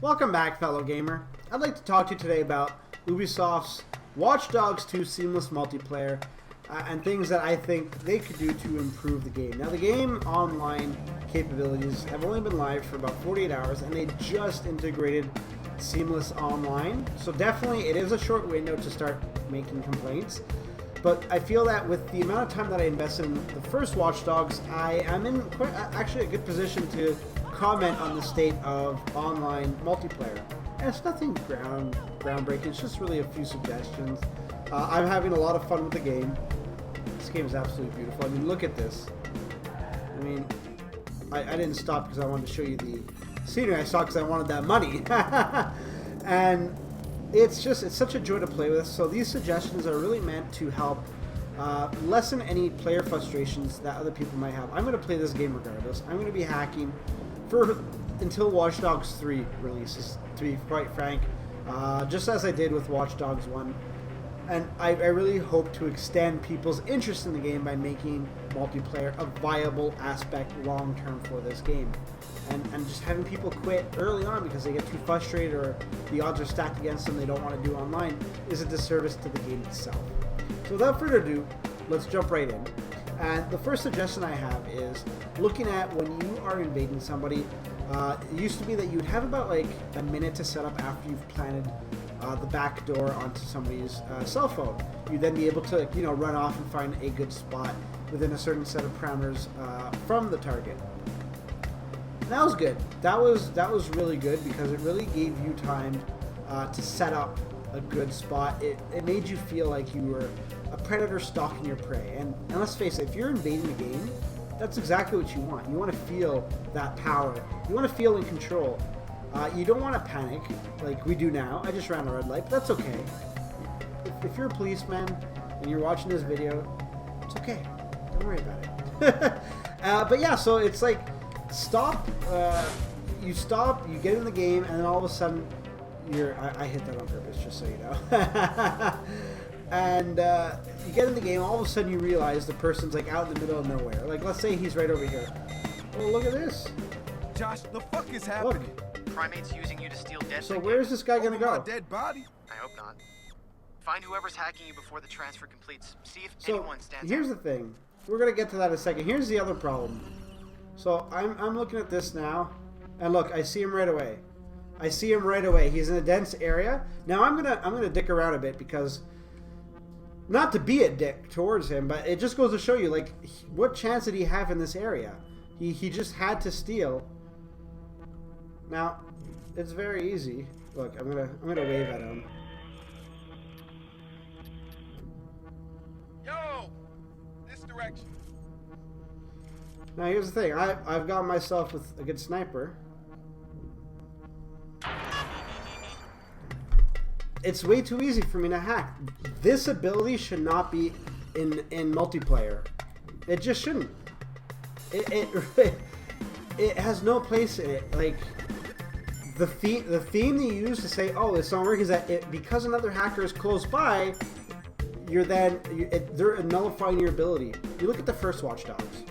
Welcome back, fellow gamer. I'd like to talk to you today about Ubisoft's Watch Dogs 2 seamless multiplayer and things that I think they could do to improve the game. Now, the game online capabilities have only been live for about 48 hours, and they just integrated seamless online. So definitely, it is a short window to start making complaints. But I feel that with the amount of time that I invested in the first Watch Dogs, I am in quite actually a good position to comment on the state of online multiplayer. And it's nothing groundbreaking, it's just really a few suggestions. I'm having a lot of fun with the game. This game is absolutely beautiful. I mean, look at this. I mean, I didn't stop because I wanted to show you the scenery. I saw because I wanted that money. And it's such a joy to play with. So these suggestions are really meant to help lessen any player frustrations that other people might have. I'm going to play this game regardless. I'm going to be hacking until Watch Dogs 3 releases, to be quite frank, just as I did with Watch Dogs 1. And I really hope to extend people's interest in the game by making multiplayer a viable aspect long-term for this game. And just having people quit early on because they get too frustrated or the odds are stacked against them, they don't want to do online, is a disservice to the game itself. So without further ado, let's jump right in. And the first suggestion I have is looking at when you are invading somebody. It used to be that you'd have about like a minute to set up after you've planted the back door onto somebody's cell phone. You'd then be able to, run off and find a good spot within a certain set of parameters from the target. And that was good. That was really good because it really gave you time to set up a good spot. It made you feel like you were a predator stalking your prey. And let's face it, if you're invading the game, that's exactly what you want. You want to feel that power. You want to feel in control. You don't want to panic like we do now. I just ran a red light, but that's okay. If you're a policeman and you're watching this video, it's okay. Don't worry about it. But yeah, so it's like stop. You stop. You get in the game, and then all of a sudden, I hit that on purpose, just so you know. And you get in the game, all of a sudden you realize the person's like out in the middle of nowhere. Like, let's say he's right over here. Oh, look at this. Josh, the fuck is happening? Look. Primates using you to steal dead. So where's this guy gonna go? My dead body? I hope not. Find whoever's hacking you before the transfer completes. See if So anyone stands here's out. the thing. We're gonna get to that in a second. Here's the other problem. So I'm looking at this now, and look, I see him right away. I see him right away. He's in a dense area. Now I'm gonna dick around a bit because, not to be a dick towards him, but it just goes to show you, like, what chance did he have in this area? He just had to steal. Now, it's very easy. Look, I'm gonna wave at him. Yo! This direction. Now here's the thing. I've got myself with a good sniper. It's way too easy for me to hack. This ability should not be in multiplayer. It just shouldn't. It has no place in it. Like, the theme they use to say, oh, this don't work, is that because another hacker is close by, they're nullifying your ability. You look at the first Watch Dogs,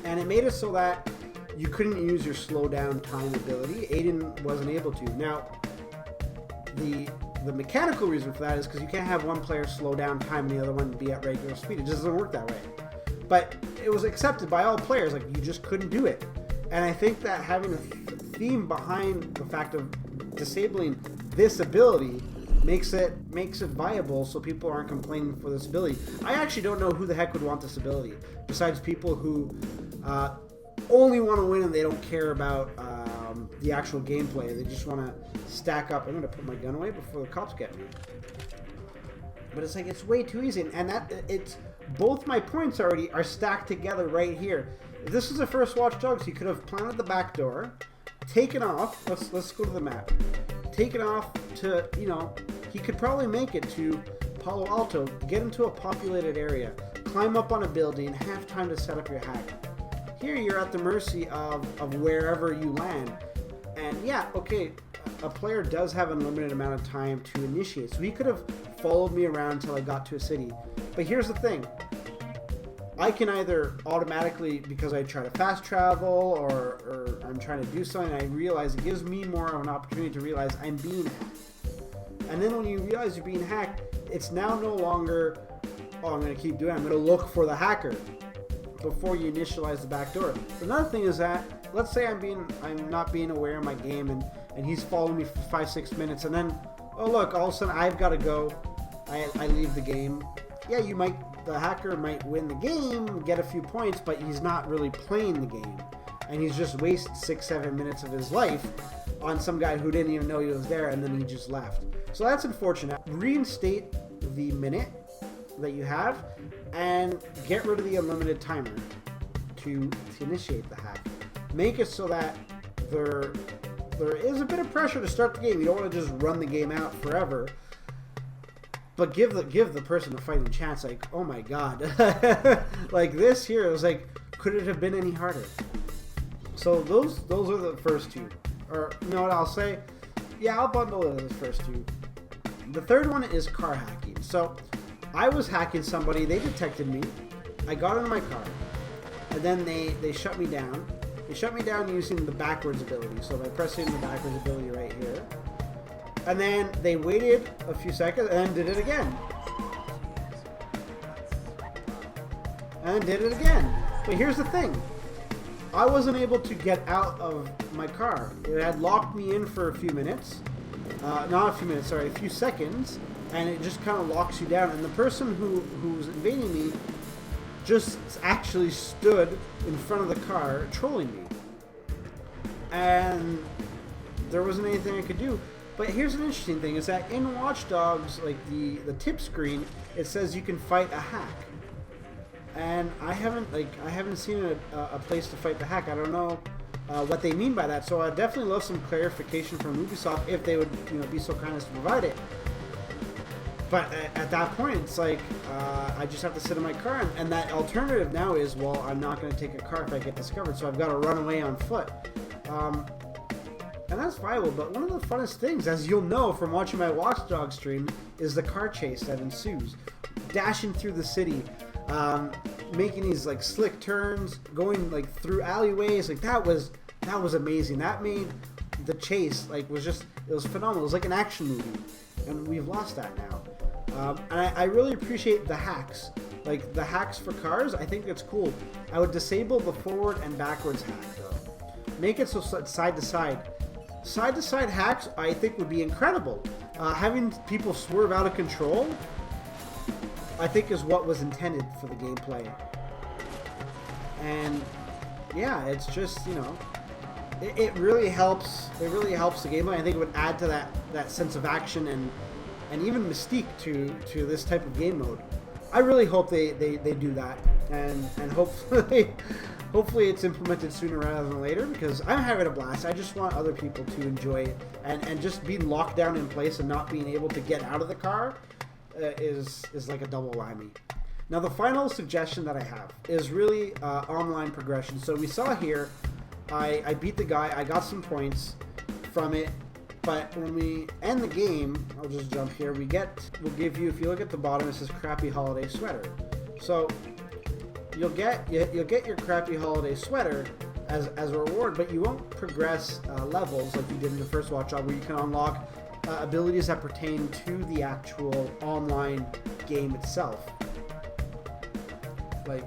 and it made it so that you couldn't use your slow down time ability. Aiden wasn't able to. Now, the mechanical reason for that is because you can't have one player slow down time and the other one be at regular speed. It just doesn't work that way. But it was accepted by all players. Like, you just couldn't do it. And I think that having a theme behind the fact of disabling this ability makes it viable, so people aren't complaining for this ability. I actually don't know who the heck would want this ability, besides people who only want to win and they don't care about the actual gameplay. They just want to stack up. I'm going to put my gun away before the cops get me. But it's like, it's way too easy, and it's both my points already are stacked together right here. If this was the first Watch Dogs, you could have planted the back door, taken off. Let's go to the map. Taken off to, he could probably make it to Palo Alto, get into a populated area, climb up on a building, have time to set up your hack. Here you're at the mercy of wherever you land. And yeah, okay, a player does have a limited amount of time to initiate. So he could have followed me around until I got to a city. But here's the thing. I can either automatically, because I try to fast travel or I'm trying to do something, and I realize it gives me more of an opportunity to realize I'm being hacked. And then when you realize you're being hacked, it's now no longer, oh, I'm going to keep doing it. I'm going to look for the hacker before you initialize the backdoor. Another thing is that, let's say I'm not being aware of my game, and he's following me for 5-6 minutes, and then, oh look, all of a sudden I've got to go. I leave the game. Yeah, the hacker might win the game, get a few points, but he's not really playing the game. And he's just wasted 6-7 minutes of his life on some guy who didn't even know he was there, and then he just left. So that's unfortunate. Reinstate the minute that you have, and get rid of the unlimited timer to initiate the hack. Make it so that there is a bit of pressure to start the game. You don't want to just run the game out forever. But give the person a fighting chance. Like, oh my god. Like this here, it was like, could it have been any harder? So those are the first two. Or, you know what I'll say? Yeah, I'll bundle it as the first two. The third one is car hacking. So, I was hacking somebody, they detected me, I got into my car, and then they shut me down. They shut me down using the backwards ability. So by pressing the backwards ability right here. And then they waited a few seconds and then did it again. And then did it again. But here's the thing. I wasn't able to get out of my car. It had locked me in for a few minutes. Not a few minutes, sorry, a few seconds. And it just kind of locks you down. And the person who was invading me just actually stood in front of the car trolling me. And there wasn't anything I could do. But here's an interesting thing, is that in Watch Dogs, like the tip screen, it says you can fight a hack. And I haven't seen a place to fight the hack. I don't know what they mean by that. So I'd definitely love some clarification from Ubisoft if they would, be so kind as to provide it. But at that point, it's like, I just have to sit in my car, and that alternative now is, well, I'm not going to take a car if I get discovered, so I've got to run away on foot. And that's viable, but one of the funnest things, as you'll know from watching my Watch Dogs stream, is the car chase that ensues. Dashing through the city, making these like slick turns, going like through alleyways, like that was amazing. That made the chase it was phenomenal. It was like an action movie, and we've lost that now. And I really appreciate the hacks, like the hacks for cars. I think it's cool. I would disable the forward and backwards hack though. Make it so side to side. Side to side hacks, I think, would be incredible. Having people swerve out of control, I think, is what was intended for the gameplay. And yeah, it's just, it really helps. It really helps the gameplay. I think it would add to that sense of action and even mystique to this type of game mode. I really hope they do that, and hopefully it's implemented sooner rather than later, because I'm having a blast. I just want other people to enjoy it, and just being locked down in place and not being able to get out of the car is like a double whammy. Now the final suggestion that I have is really online progression. So we saw here, I beat the guy, I got some points from it, but when we end the game, I'll just jump here, we'll give you, if you look at the bottom, it says crappy holiday sweater. So you'll get your crappy holiday sweater as a reward, but you won't progress levels like you did in the first Watch Dogs, where you can unlock abilities that pertain to the actual online game itself, like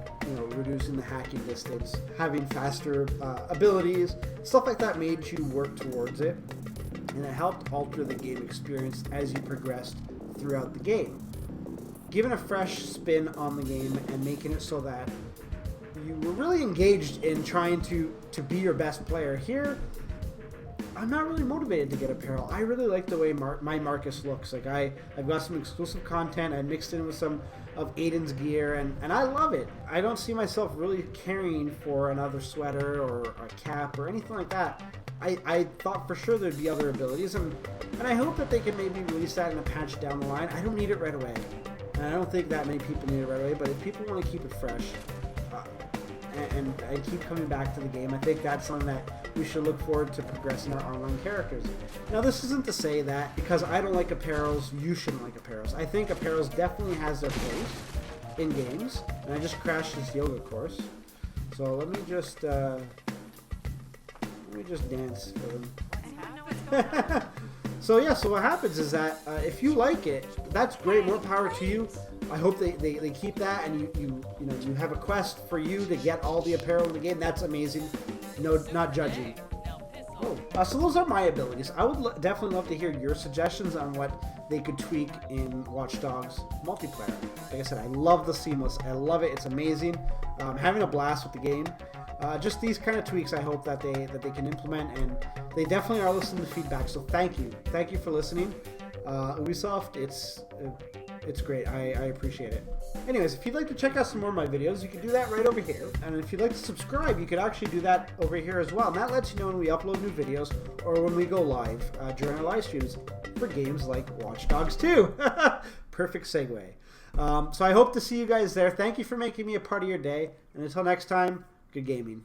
reducing the hacking distance, having faster abilities, stuff like that made you work towards it, and it helped alter the game experience as you progressed throughout the game, giving a fresh spin on the game and making it so that you were really engaged in trying to be your best player. Here, I'm not really motivated to get apparel. I really like the way my Marcus looks. Like I've got some exclusive content. I mixed in with some of Aiden's gear, and I love it. I don't see myself really caring for another sweater or a cap or anything like that. I thought for sure there'd be other abilities, and I hope that they can maybe release that in a patch down the line. I don't need it right away, and I don't think that many people need it right away, but if people want to keep it fresh and keep coming back to the game, I think that's something that we should look forward to progressing our online characters. Now, this isn't to say that because I don't like apparels, you shouldn't like apparels. I think apparels definitely has their place in games, and I just crashed this yoga course. So let me just me just dance for them. So yeah, so what happens is that if you like it, that's great. More power to you. I hope they keep that, and you have a quest for you to get all the apparel in the game. That's amazing. No, not judging. Oh, so those are my abilities. I would definitely love to hear your suggestions on what they could tweak in Watch Dogs multiplayer. Like I said, I love the seamless. I love it. It's amazing. Having a blast with the game. Just these kind of tweaks, I hope that they can implement, and they definitely are listening to feedback. So thank you for listening. Ubisoft, it's great. I appreciate it. Anyways, if you'd like to check out some more of my videos, you can do that right over here. And if you'd like to subscribe, you could actually do that over here as well. And that lets you know when we upload new videos or when we go live during our live streams for games like Watch Dogs 2. Perfect segue. So I hope to see you guys there. Thank you for making me a part of your day. And until next time, good gaming.